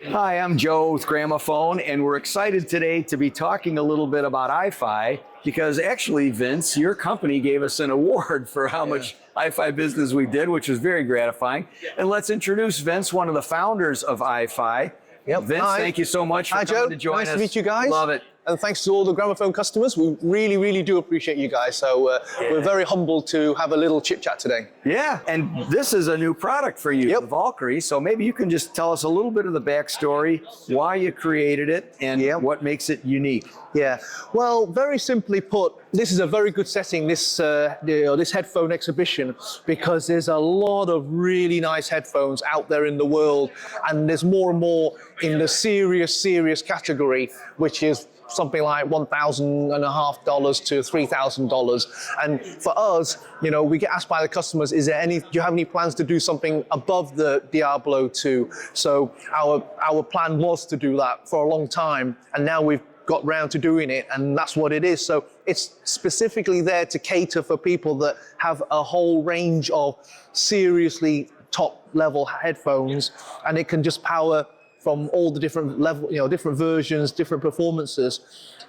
Hi, I'm Joe with Gramophone, and we're excited today to be talking a little bit about iFi because actually, Vince, your company gave us an award for how much iFi business we did, which was very gratifying. And let's introduce Vince, one of the founders of iFi. Yep. Vince, thank you so much for coming to join us. Nice to meet you guys. Love it. And thanks to all the Gramophone customers. We really, really do appreciate you guys. So we're very humbled to have a little chit chat today. Yeah, and this is a new product for you, the Valkyrie. So maybe you can just tell us a little bit of the backstory, why you created it, and what makes it unique. Yeah, well, very simply put, this is a very good setting, this headphone exhibition, because there's a lot of really nice headphones out there in the world, and there's more and more in the serious category, which is something like $1,500 to $3,000. And for us, we get asked by the customers, do you have any plans to do something above the Diablo 2? So our plan was to do that for a long time, and now we've got round to doing it, and that's what it is. So it's specifically there to cater for people that have a whole range of seriously top level headphones, and it can just power from all the different level, different versions, different performances.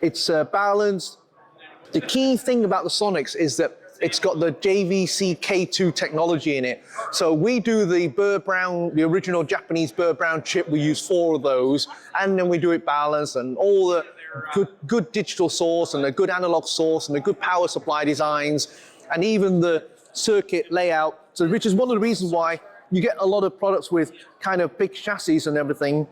It's balanced. The key thing about the Sonics is that it's got the JVC K2 technology in it. So we do the Burr Brown, the original Japanese Burr Brown chip. We use 4 of those, and then we do it balanced and all the good digital source and a good analog source and a good power supply designs, and even the circuit layout. So which is one of the reasons why you get a lot of products with kind of big chassis and everything,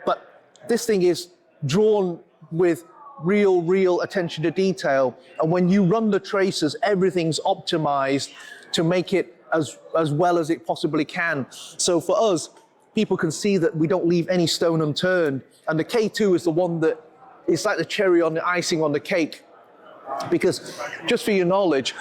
but this thing is drawn with real attention to detail. And when you run the tracers, everything's optimized to make it as well as it possibly can. So for us, people can see that we don't leave any stone unturned. And the K2 is the one that is like the cherry on the icing on the cake. Because just for your knowledge,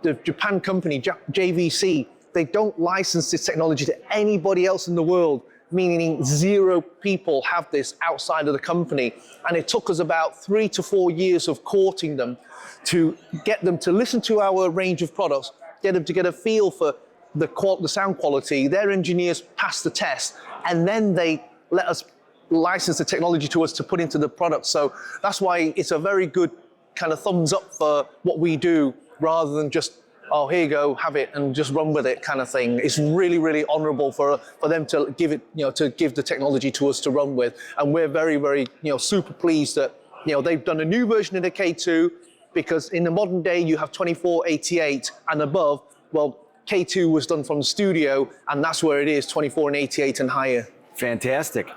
the Japan company, JVC, they don't license this technology to anybody else in the world, meaning 0 people have this outside of the company. And it took us about 3 to 4 years of courting them to get them to listen to our range of products, get them to get a feel for the sound quality. Their engineers passed the test, and then they let us license the technology to us to put into the product. So that's why it's a very good kind of thumbs up for what we do, rather than just, oh, here you go, have it and just run with it kind of thing. It's really honorable for them to give it, to give the technology to us to run with. And we're very, super pleased that, they've done a new version of the K2, because in the modern day you have 2488 and above. Well, K2 was done from the studio, and that's where it is, 24 and 88 and higher. Fantastic.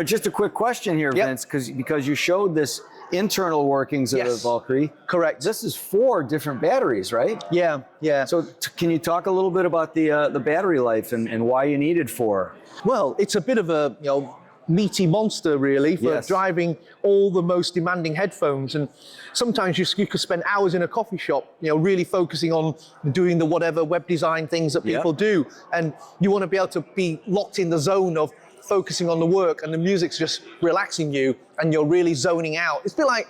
Just a quick question here, Vince, because you showed this internal workings of the Valkyrie. Correct. This is 4 different batteries, right? Yeah. So can you talk a little bit about the battery life and why you needed 4? Well, it's a bit of a meaty monster, really, for driving all the most demanding headphones. And sometimes you could spend hours in a coffee shop, really focusing on doing the whatever web design things that people do. And you want to be able to be locked in the zone of focusing on the work, and the music's just relaxing you, and you're really zoning out. It's a bit like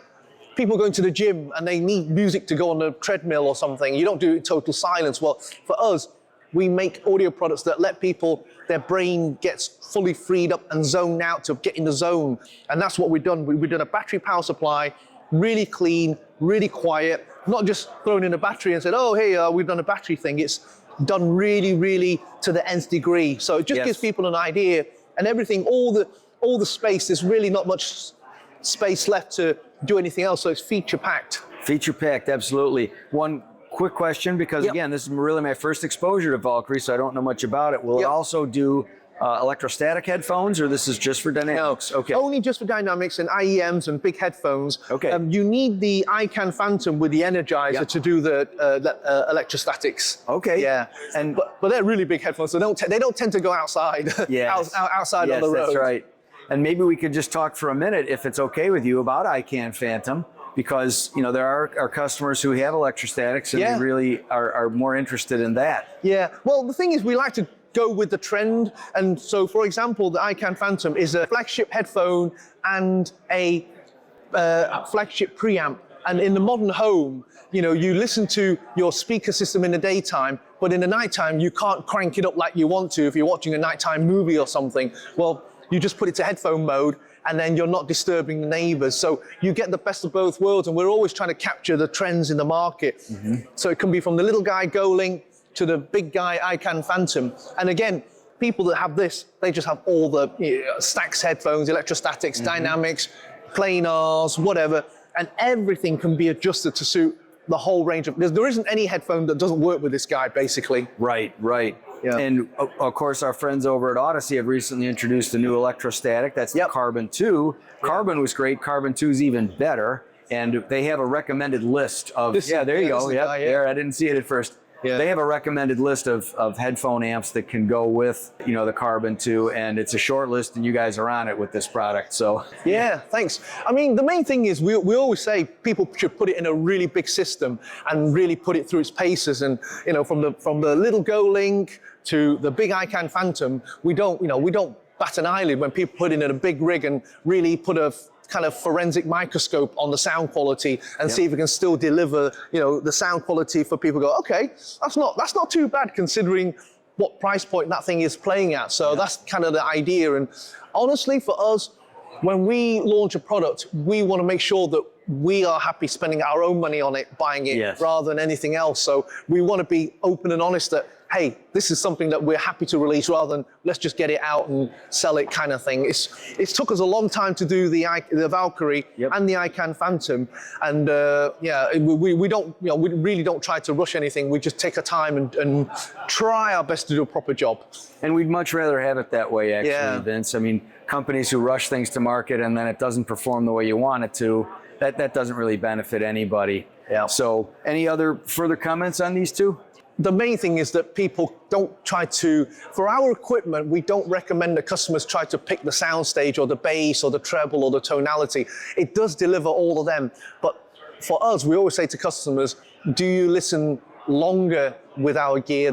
people going to the gym and they need music to go on the treadmill or something. You don't do it in total silence. Well, for us, we make audio products that let people, their brain gets fully freed up and zoned out to get in the zone. And that's what we've done. We've done a battery power supply, really clean, really quiet, not just thrown in a battery and said, oh, hey, we've done a battery thing. It's done really to the nth degree. So it just gives people an idea. And everything, all the space, there's really not much space left to do anything else, so it's feature-packed. Feature-packed, absolutely. One quick question, because again, this is really my first exposure to Valkyrie, so I don't know much about it. Will it also do electrostatic headphones, or this is just for dynamics? No, only just for dynamics and IEMs and big headphones. Okay. You need the iCAN Phantom with the Energizer to do the electrostatics. Okay. Yeah. But they're really big headphones, so they don't tend to go outside. Outside on the road. That's right. And maybe we could just talk for a minute, if it's okay with you, about iCAN Phantom, because there are customers who have electrostatics, and they really are more interested in that. Yeah. Well, the thing is, we like to go with the trend. And so, for example, the iCAN Phantom is a flagship headphone and a flagship preamp. And in the modern home, you listen to your speaker system in the daytime, but in the nighttime, you can't crank it up like you want to if you're watching a nighttime movie or something. Well, you just put it to headphone mode, and then you're not disturbing the neighbors. So you get the best of both worlds, and we're always trying to capture the trends in the market. So it can be from the little guy Go-Link to the big guy iCAN Phantom. And again, people that have this, they just have all the Stax headphones, electrostatics, dynamics, planars, whatever, and everything can be adjusted to suit the whole range of, there isn't any headphone that doesn't work with this guy, basically. Right. Yeah. And of course, our friends over at Odyssey have recently introduced a new electrostatic. That's the Carbon 2. Carbon was great. Carbon 2 is even better. And they have a recommended list of, there you go. Yep, there. I didn't see it at first. Yeah. They have a recommended list of headphone amps that can go with, the Carbon 2, and it's a short list, and you guys are on it with this product. So yeah, thanks. I mean, the main thing is we always say people should put it in a really big system and really put it through its paces. And from the little Go-Link to the big iCAN Phantom, we don't bat an eyelid when people put it in a big rig and really put a kind of forensic microscope on the sound quality and see if it can still deliver, the sound quality for people to go, okay, that's not too bad considering what price point that thing is playing at. So that's kind of the idea. And honestly, for us, when we launch a product, we want to make sure that we are happy spending our own money on it, buying it, rather than anything else. So we want to be open and honest that, hey, this is something that we're happy to release rather than let's just get it out and sell it kind of thing. It's took us a long time to do the Valkyrie and the iCAN Phantom. And we really don't try to rush anything. We just take our time and try our best to do a proper job. And we'd much rather have it that way, actually, Vince. I mean, companies who rush things to market and then it doesn't perform the way you want it to, that doesn't really benefit anybody. Yeah. So any other further comments on these two? The main thing is that people don't try to, for our equipment, we don't recommend that customers try to pick the soundstage or the bass or the treble or the tonality. It does deliver all of them. But for us, we always say to customers, do you listen longer with our gear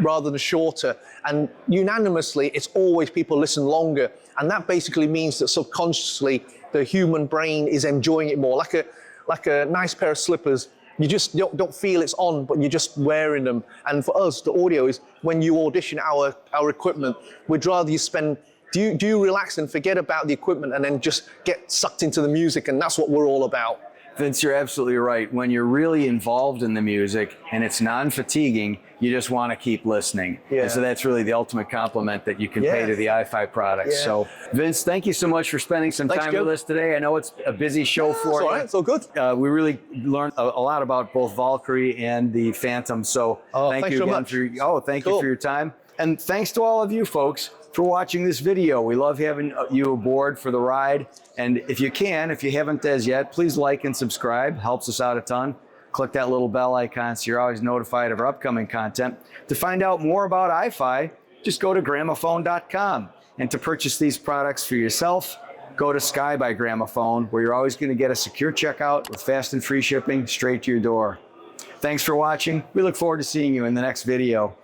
rather than shorter? And unanimously, it's always people listen longer. And that basically means that subconsciously, the human brain is enjoying it more. Like a nice pair of slippers. You just don't feel it's on, but you're just wearing them. And for us, the audio is when you audition our equipment, we'd rather you spend, do you relax and forget about the equipment and then just get sucked into the music, and that's what we're all about. Vince, you're absolutely right. When you're really involved in the music and it's non-fatiguing, you just want to keep listening. Yeah. And so that's really the ultimate compliment that you can pay to the iFi products. Yeah. So Vince, thank you so much for spending some time with us today. I know it's a busy show for you. It's all good. We really learned a lot about both Valkyrie and the Phantom. So thank you again for your time. And thanks to all of you folks for watching this video. We love having you aboard for the ride. And if you haven't as yet, please like and subscribe. Helps us out a ton. Click that little bell icon so you're always notified of our upcoming content. To find out more about iFi, just go to gramophone.com. And to purchase these products for yourself, go to Sky by Gramophone, where you're always going to get a secure checkout with fast and free shipping straight to your door. Thanks for watching. We look forward to seeing you in the next video.